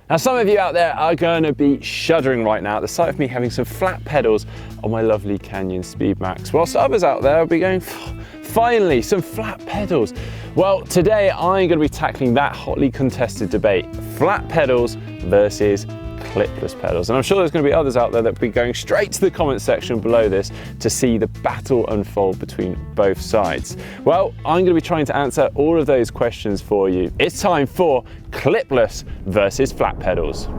Now some of you out there are going to be shuddering right now at the sight of me having some flat pedals on my lovely Canyon Speedmax, whilst others out there will be going, finally, some flat pedals. Well, today I'm going to be tackling that hotly contested debate, flat pedals versus clipless pedals. And I'm sure there's going to be others out there that will be going straight to the comment section below this to see the battle unfold between both sides. Well, I'm going to be trying to answer all of those questions for you. It's time for clipless versus flat pedals.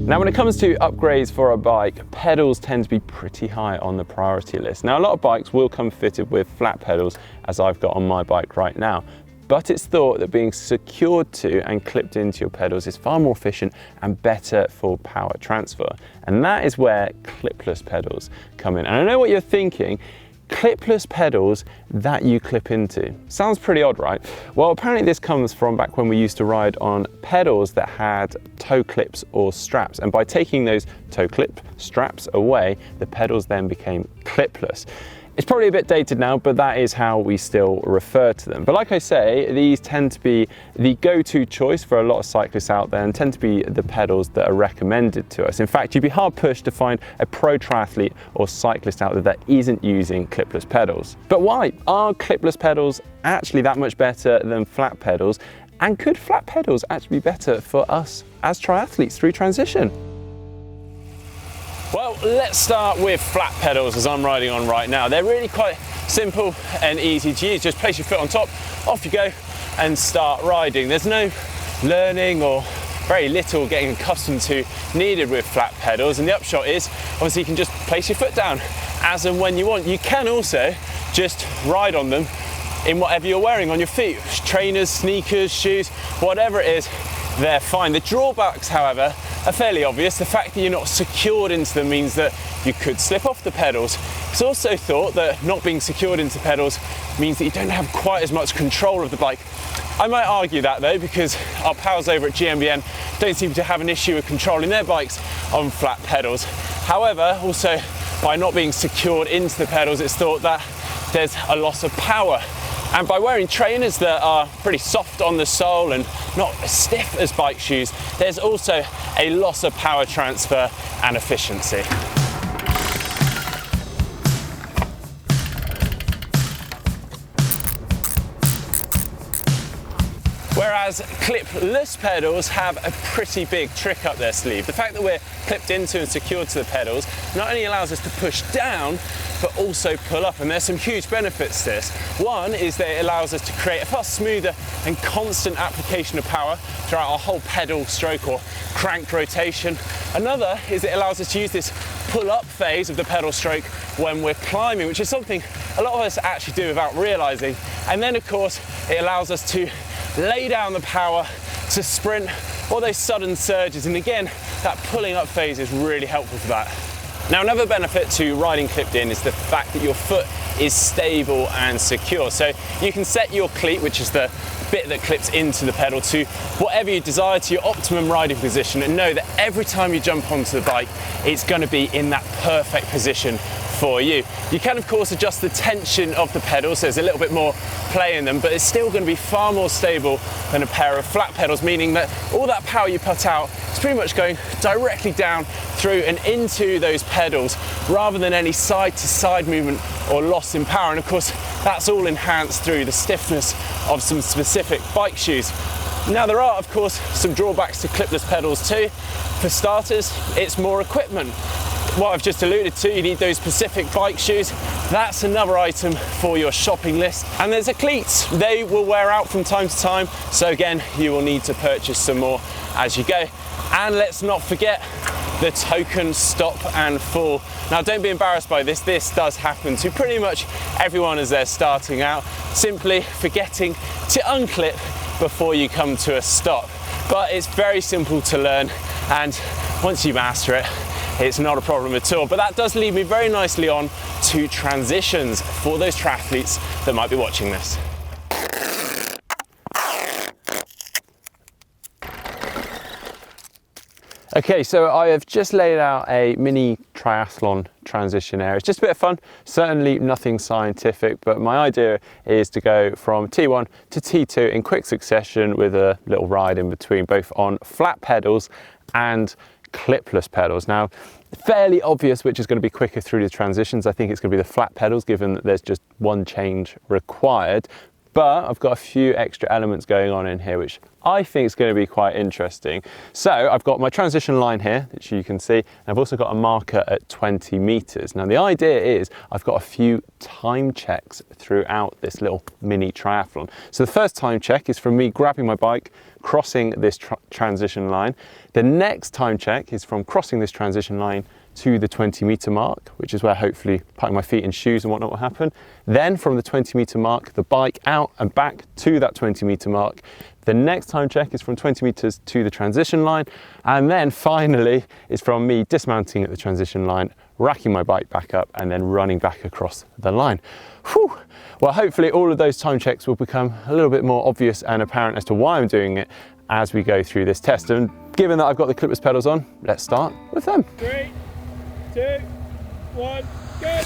Now when it comes to upgrades for a bike, pedals tend to be pretty high on the priority list. Now a lot of bikes will come fitted with flat pedals, as I've got on my bike right now, but it's thought that being secured to and clipped into your pedals is far more efficient and better for power transfer. And that is where clipless pedals come in. And I know what you're thinking, clipless pedals that you clip into. Sounds pretty odd, right? Well, apparently this comes from back when we used to ride on pedals that had toe clips or straps. And by taking those toe clip straps away, the pedals then became clipless. It's probably a bit dated now, but that is how we still refer to them. But like I say, these tend to be the go-to choice for a lot of cyclists out there and tend to be the pedals that are recommended to us. In fact, you'd be hard pushed to find a pro triathlete or cyclist out there that isn't using clipless pedals. But why? Are clipless pedals actually that much better than flat pedals? And could flat pedals actually be better for us as triathletes through transition? Well, let's start with flat pedals as I'm riding on right now. They're really quite simple and easy to use. Just place your foot on top, off you go and start riding. There's no learning or very little getting accustomed to needed with flat pedals, and the upshot is obviously you can just place your foot down as and when you want. You can also just ride on them in whatever you're wearing on your feet, trainers, sneakers, shoes, whatever it is, they're fine. The drawbacks, however, are fairly obvious. The fact that you're not secured into them means that you could slip off the pedals. It's also thought that not being secured into pedals means that you don't have quite as much control of the bike. I might argue that though, because our pals over at GMBN don't seem to have an issue with controlling their bikes on flat pedals. However, also by not being secured into the pedals, it's thought that there's a loss of power. And by wearing trainers that are pretty soft on the sole and not as stiff as bike shoes, there's also a loss of power transfer and efficiency. Whereas clipless pedals have a pretty big trick up their sleeve. The fact that we're clipped into and secured to the pedals not only allows us to push down, but also pull up, and there's some huge benefits to this. One is that it allows us to create a far smoother and constant application of power throughout our whole pedal stroke or crank rotation. Another is it allows us to use this pull-up phase of the pedal stroke when we're climbing, which is something a lot of us actually do without realizing. And then of course it allows us to lay down the power to sprint or those sudden surges, and again that pulling up phase is really helpful for that. Now another benefit to riding clipped in is the fact that your foot is stable and secure. So you can set your cleat, which is the bit that clips into the pedal, to whatever you desire, to your optimum riding position, and know that every time you jump onto the bike, it's going to be in that perfect position for you. You can of course adjust the tension of the pedals, so there's a little bit more play in them, but it's still going to be far more stable than a pair of flat pedals, meaning that all that power you put out is pretty much going directly down through and into those pedals rather than any side to side movement or loss in power. And of course that's all enhanced through the stiffness of some specific bike shoes. Now there are of course some drawbacks to clipless pedals too. For starters, it's more equipment. What I've just alluded to, you need those specific bike shoes. That's another item for your shopping list. And there's the cleats. They will wear out from time to time, so again you will need to purchase some more as you go. And let's not forget the token stop and fall. Now don't be embarrassed by this does happen to pretty much everyone as they're starting out, simply forgetting to unclip before you come to a stop. But it's very simple to learn, and once you master it, it's not a problem at all. But that does lead me very nicely on to transitions for those triathletes that might be watching this. Okay, so I have just laid out a mini triathlon transition area. It's just a bit of fun, certainly nothing scientific, but my idea is to go from T1 to T2 in quick succession with a little ride in between, both on flat pedals and clipless pedals. Now, fairly obvious which is going to be quicker through the transitions. I think it's going to be the flat pedals, given that there's just one change required. But I've got a few extra elements going on in here, which I think is going to be quite interesting. So I've got my transition line here, which you can see, and I've also got a marker at 20 meters. Now the idea is I've got a few time checks throughout this little mini triathlon. So the first time check is from me grabbing my bike, crossing this transition line. The next time check is from crossing this transition line to the 20-meter mark, which is where hopefully putting my feet in shoes and whatnot will happen. Then from the 20-meter mark, the bike out and back to that 20-meter mark. The next time check is from 20 meters to the transition line. And then finally is from me dismounting at the transition line, racking my bike back up and then running back across the line. Whew. Well, hopefully all of those time checks will become a little bit more obvious and apparent as to why I'm doing it as we go through this test. And given that I've got the clipless pedals on, let's start with them. 3, 2, 1, go!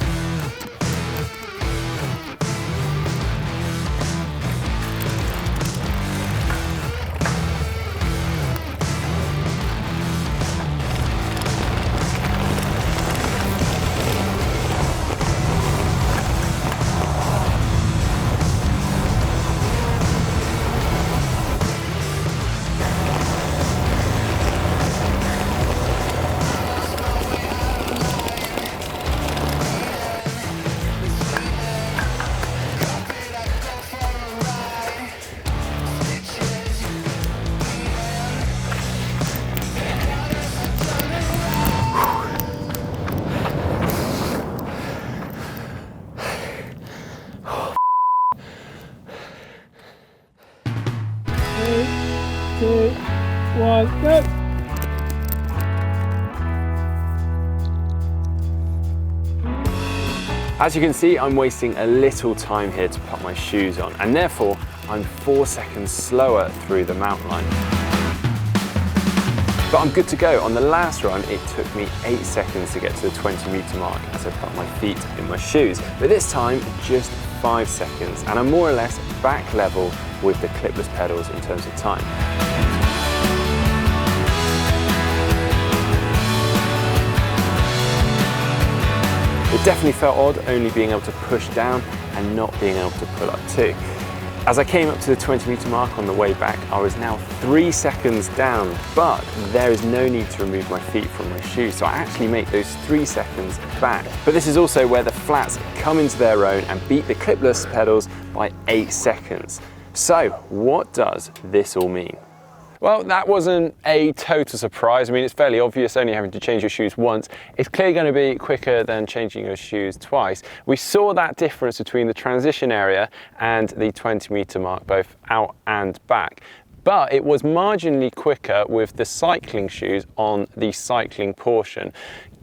Two, one, go! As you can see, I'm wasting a little time here to put my shoes on, and therefore I'm 4 seconds slower through the mountain line. But I'm good to go. On the last run, it took me 8 seconds to get to the 20-meter mark as I put my feet in my shoes. But this time, just 5 seconds, and I'm more or less back level with the clipless pedals in terms of time. It definitely felt odd only being able to push down and not being able to pull up too. As I came up to the 20-meter mark on the way back, I was now 3 seconds down, but there is no need to remove my feet from my shoes, so I actually make those 3 seconds back. But this is also where the flats come into their own and beat the clipless pedals by 8 seconds. So what does this all mean? Well, that wasn't a total surprise. I mean, it's fairly obvious, only having to change your shoes once. It's clearly going to be quicker than changing your shoes twice. We saw that difference between the transition area and the 20-meter mark, both out and back. But it was marginally quicker with the cycling shoes on the cycling portion.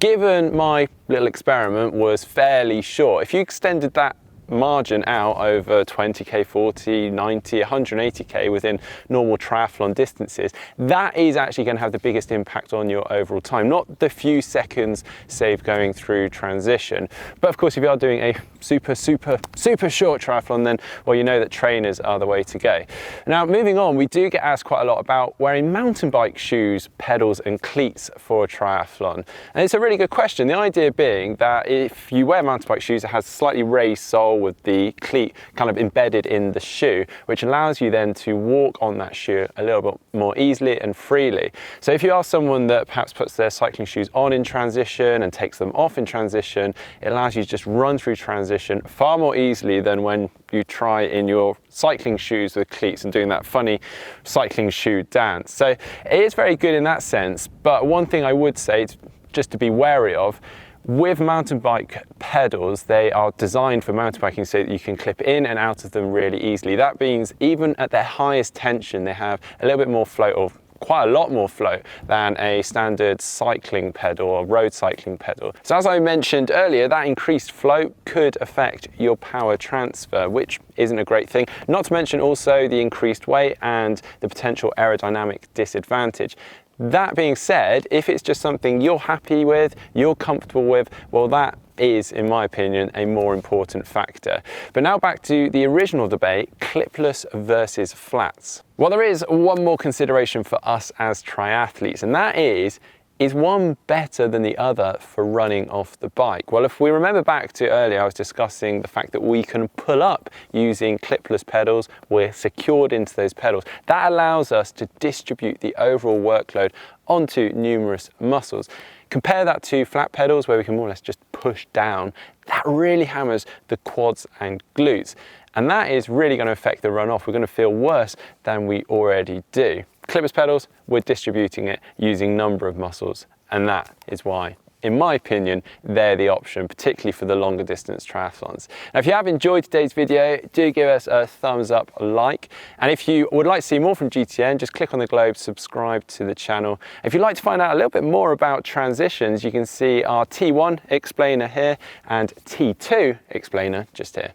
Given my little experiment was fairly short, if you extended that margin out over 20k, 40, 90, 180k within normal triathlon distances, that is actually going to have the biggest impact on your overall time, not the few seconds saved going through transition. But of course, if you are doing a super short triathlon, then, well, you know that trainers are the way to go. Now, moving on, we do get asked quite a lot about wearing mountain bike shoes, pedals and cleats for a triathlon. And it's a really good question. The idea being that if you wear mountain bike shoes, it has slightly raised sole with the cleat kind of embedded in the shoe, which allows you then to walk on that shoe a little bit more easily and freely. So if you are someone that perhaps puts their cycling shoes on in transition and takes them off in transition, it allows you to just run through transition far more easily than when you try in your cycling shoes with cleats and doing that funny cycling shoe dance. So it is very good in that sense, but one thing I would say, just to be wary of, with mountain bike pedals, they are designed for mountain biking so that you can clip in and out of them really easily. That means even at their highest tension, they have a little bit more float, or quite a lot more float, than a standard cycling pedal or road cycling pedal. So as I mentioned earlier, that increased float could affect your power transfer, which isn't a great thing. Not to mention also the increased weight and the potential aerodynamic disadvantage. That being said, if it's just something you're happy with, you're comfortable with, well, that is, in my opinion, a more important factor. But now back to the original debate, clipless versus flats. Well, there is one more consideration for us as triathletes, and that is one better than the other for running off the bike? Well, if we remember back to earlier, I was discussing the fact that we can pull up using clipless pedals. We're secured into those pedals. That allows us to distribute the overall workload onto numerous muscles. Compare that to flat pedals where we can more or less just push down. That really hammers the quads and glutes. And that is really going to affect the run off. We're going to feel worse than we already do. Clipless pedals, we're distributing it using number of muscles. And that is why, in my opinion, they're the option, particularly for the longer distance triathlons. Now, if you have enjoyed today's video, do give us a thumbs up, a like. And if you would like to see more from GTN, just click on the globe, subscribe to the channel. If you'd like to find out a little bit more about transitions, you can see our T1 explainer here and T2 explainer just here.